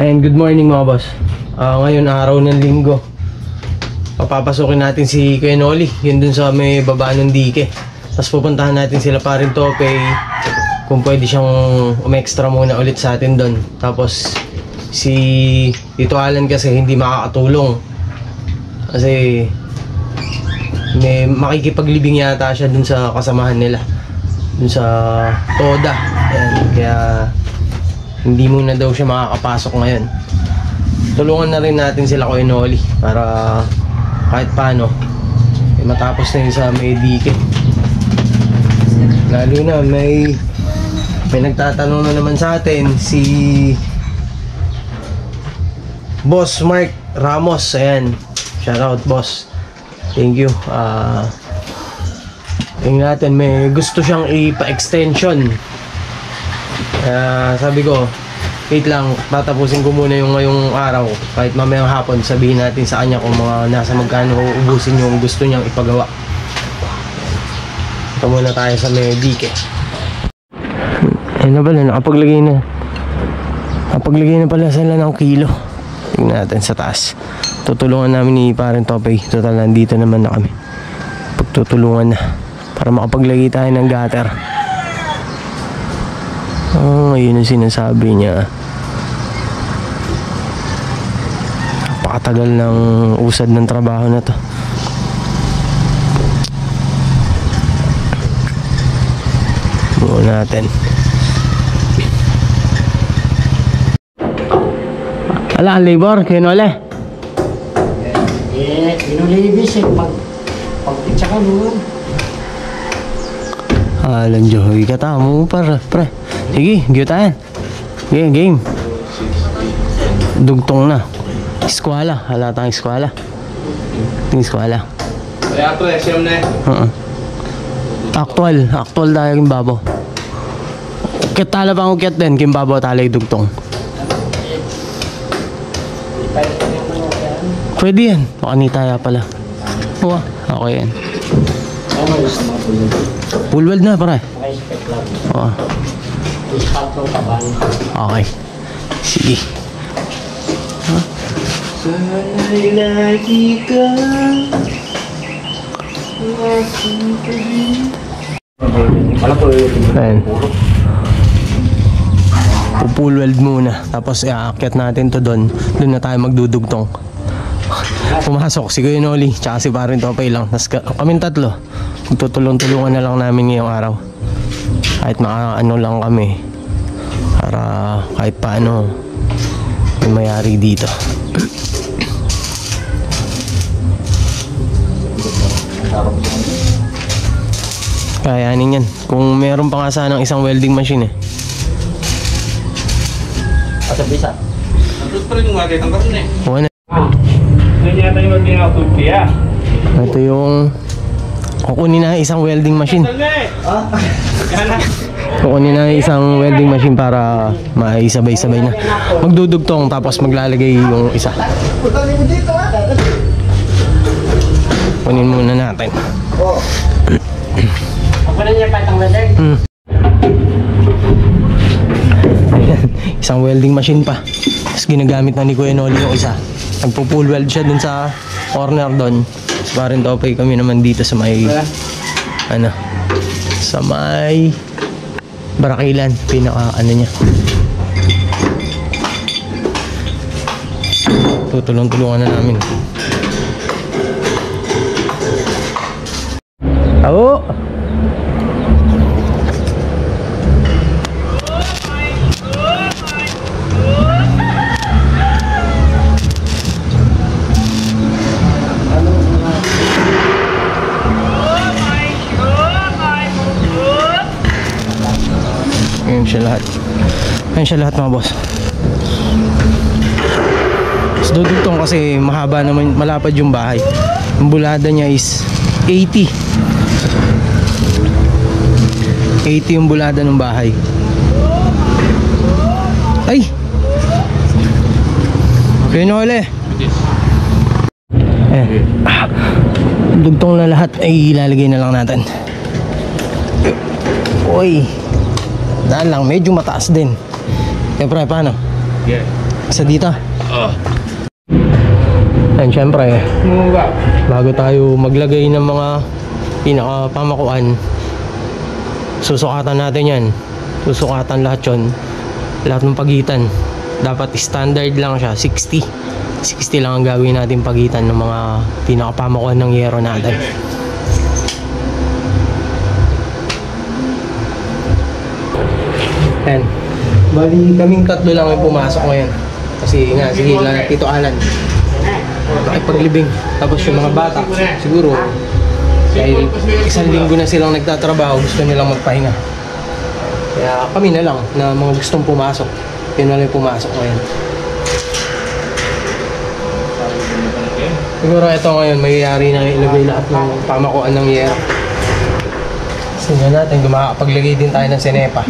And good morning mga boss. Ngayon araw ng linggo. Papapasukin natin si Kuya Noli, yun dun sa may baba ng dike. Tapos pupuntahan natin sila parin Topay, kung pwede siyang umextra muna ulit sa atin dun. Tapos si Tito Alan kasi hindi makakatulong kasi may makikipaglibing yata siya dun sa kasamahan nila dun sa Toda. Ayan, kaya hindi muna daw siya makakapasok ngayon. Tulungan na rin natin sila Kuya Noli para kahit paano matapos na yun sa may dike. Lalo na may nagtatanong na naman sa atin si Boss Mark Ramos. Ayan, shoutout boss, thank you. Tingnan natin, may gusto siyang ipa-extension. Sabi ko, wait lang, tatapusin ko muna yung ngayong araw. Kahit mamayang hapon, sabihin natin sa kanya kung mga nasa magkano uubusin yung gusto niyang ipagawa. Ito muna tayo sa may dike. Ayun na pala, nakapaglagay na pala sila ng kilo. Tingnan natin sa taas. Tutulungan namin ni Parang Topay. Total, nandito naman na kami. Pagtutulungan na para makapaglagay tayo ng gutter. Yun ang sinasabi niya. Napakatagal ng usad ng trabaho na to. Buo natin. Ala, ang labor, kinole. Kinulibis eh, pag-pitsa ka doon. Alam Joey, kata mo pre. Sige, giyutan. Game. Dugtong na. Eskwala, hala tayong eskwala. Eskwala. Kaya pre, siyam na eh. Actual tayo kimbabo. Kitala pa ang ukyat din, kimbabo talay dugtong. Pwede yan. Makanitaya pala. Oo, okay yan. Full weld na pare. Oo. Okay. Sige. Sana'y lagi ka. Ayan. Full weld muna. Tapos iakyat natin to doon. Doon na tayo magdudugtong. Pumasok si Kuya Noli tsaka si Parang Topay lang. Tapos kaming tatlo, magtutulong-tulungan na lang namin ngayong araw. Kahit makaano lang kami para kahit paano may mayari dito. Kayanin yan. Kung meron pa nga sanang isang welding machine eh. At bisa. Terus pa rin yung agay ng karoon eh. Wala. Ganyan tayo mag-inautubi ah. Ito yung kukunin na isang welding machine. Kukunin na isang welding machine para maisabay-sabay na. Magdudugtong tapos maglalagay yung isa. Kunin muna natin. Ako na niya patang weather. Ayan, isang welding machine pa. Tapos ginagamit na ni Kuya Noli yung isa. Nagpo-full weld siya dun sa corner doon. Parang Topay kami naman dito sa may sa may barakilan, pinaka niya. Tutulong-tulungan na namin. Oo. Ayan siya lahat mga boss. Tapos dudugtong kasi mahaba naman, malapad yung bahay. Ang bulada niya is 80 yung bulada ng bahay. Ay! Pinole! Dugtong na lahat ay ilalagay na lang natin. Uy! Dahil lang, medyo mataas din. Kaya pre, paano? Yeah. Isa dito. And syempre, bago tayo maglagay ng mga pinaka-pamakuan, susukatan natin yan. Susukatan lahat yun. Lahat ng pagitan. Dapat standard lang siya, 60. 60 lang ang gawin natin pagitan ng mga pinaka-pamakuan ng yero natin. Yan. Bali kaming tatlo lang yung pumasok ngayon. Kasi nga, sige lang, Tito Alan nakipaglibing. Tapos yung mga bata, siguro dahil isang linggo na silang nagtatrabaho, gusto nilang magpahinga. Kaya kami na lang na mga gustong pumasok, yun na lang pumasok ngayon. Siguro ito ngayon, mayayari na ilagay lahat ng pamakuan ng yero. Tingnan natin, makakapaglagay din tayo ng senepa.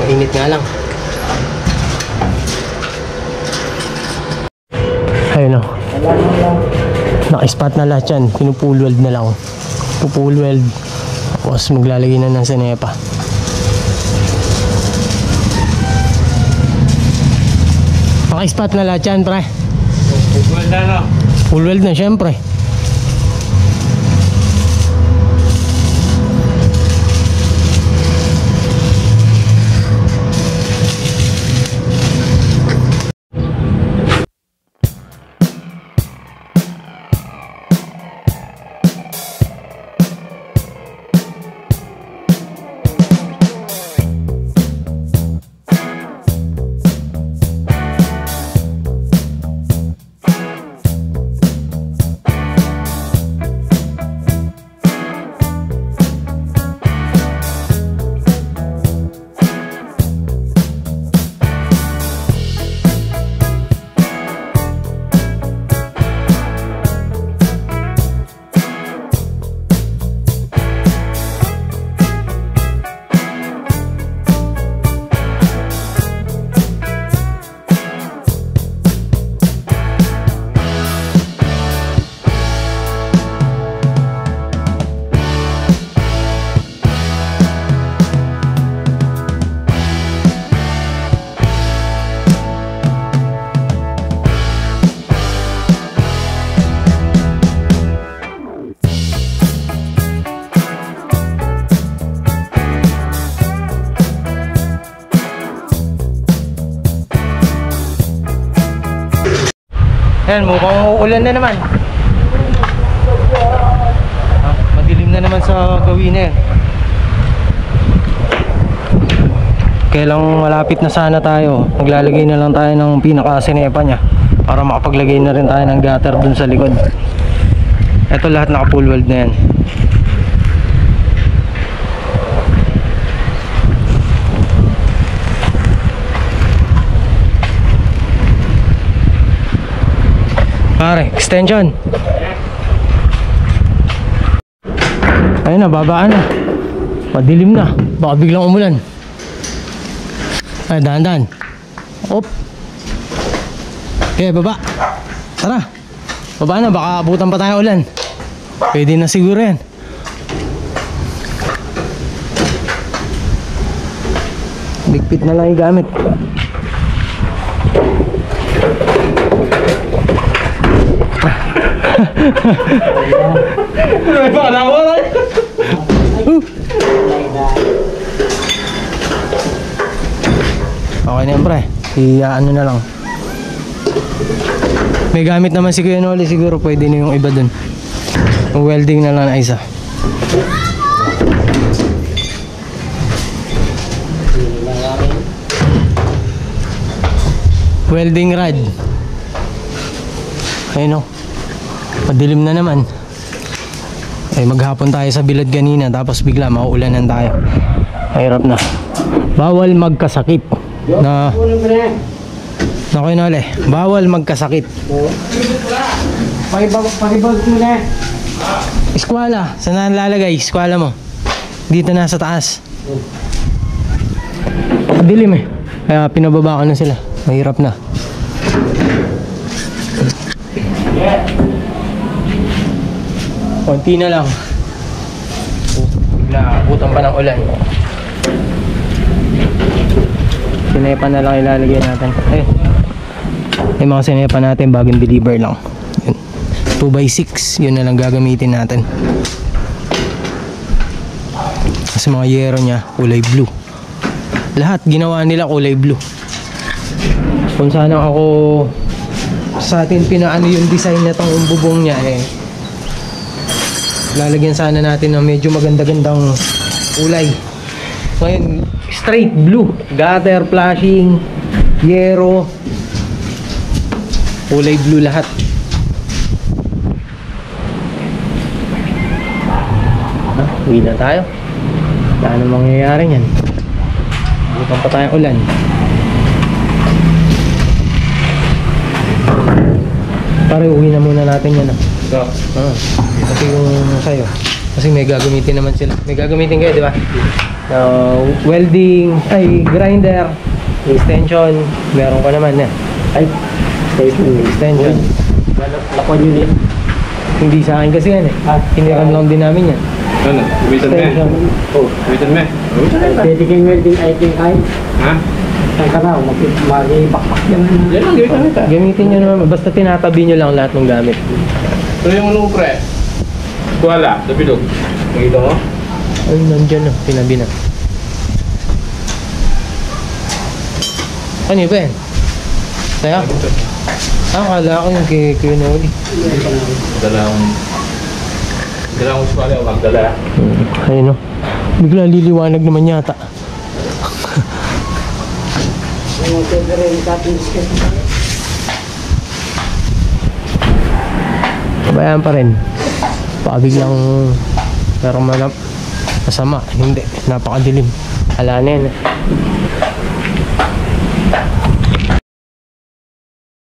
Mainit nga lang. Ayun o. Naka-spot na lahat yan. Pinupool weld na lang. Pupool weld. Tapos maglalagay na ng senepa. Naka-spot na lahat yan, pre. Full weld na, no? Full weld na, syempre. Ayan, mukhang uulan na naman. Madilim na naman sa gawin na yan. Kaya lang malapit na sana tayo. Maglalagay na lang tayo ng pinaka-sinepa nya para makapaglagay na rin tayo ng gutter dun sa likod. Ito lahat naka-full weld na yan. Pare, extension. Ayun na, babaan na. Madilim na. Baka biglang umulan. Ay, dahan-dahan. Op. Okay, baba. Tara. Baba na, baka abutan pa tayo ulan. Pwede na siguro yan. Bigpit na lang yung gamit. Okay na yan, pre. Ano na lang. May gamit naman si Kuya Noli, siguro pwede na yung iba dun. Welding na lang na isa. Welding rod. Ayun o. Madilim na naman. Ay, maghapon tayo sa bilad kanina, tapos bigla mauulanan tayo. Mahirap na. Bawal magkasakit. Na Kuya Noli, bawal magkasakit. Pakibag mo na. Eskwala, saan nalalagay? Eskwala mo. Dito na sa taas. Madilim eh. Kaya pinababa ko na sila. Mahirap na. Konti na lang. Bigla abutan pa ng ulan. sinepa na lang ilalagay natin. Ayun. Yung mga sinepa natin, bagong deliver lang. Yun. 2x6, yun na lang gagamitin natin. Kasi mga yero niya, kulay blue. Lahat ginawa nila kulay blue. Kung sana ako sa atin pinaano yung design na tong bubong niya lalagyan sana natin ng medyo maganda-gandang kulay. Ngayon, straight blue, gutter, flashing, yero, kulay blue lahat. Uwi na tayo. Wala na mangyayari yan. Bukan pa tayong ulan. Pare, uwi na muna natin yan. So, Kasi yung sa'yo. Kasi may gagamitin naman sila. May gagamitin kayo, di ba? Welding, grinder, extension. Meron ka naman yan. Ay, Extension. lakon yun eh. Hindi sa akin kasi yan eh. Hiniram lang din namin yan. ano? Uwitan me. Extension. Oh, Uwitan me. Uwitan me. pwede kayong welding item kahit. Ha? Saan ka na, mag-bakbak yan. Yan lang, uwitan kita. Gamitin nyo naman. Basta tinatabi nyo lang lahat ng gamit. Pero yung ano pre? Kuwala, sa bilog. Nakita mo? Ay, nandyan na. Tinabi na. Ano yun ba yan? Kaya? Akala ko yung kay Noli. Dala akong squally o magdala. Ayun o. Bigla liliwanag naman yata. Yung favorite natin discuss. Kabayaan pa rin. Biglang pero masama. Hindi. Napakadilim. Ala na yan.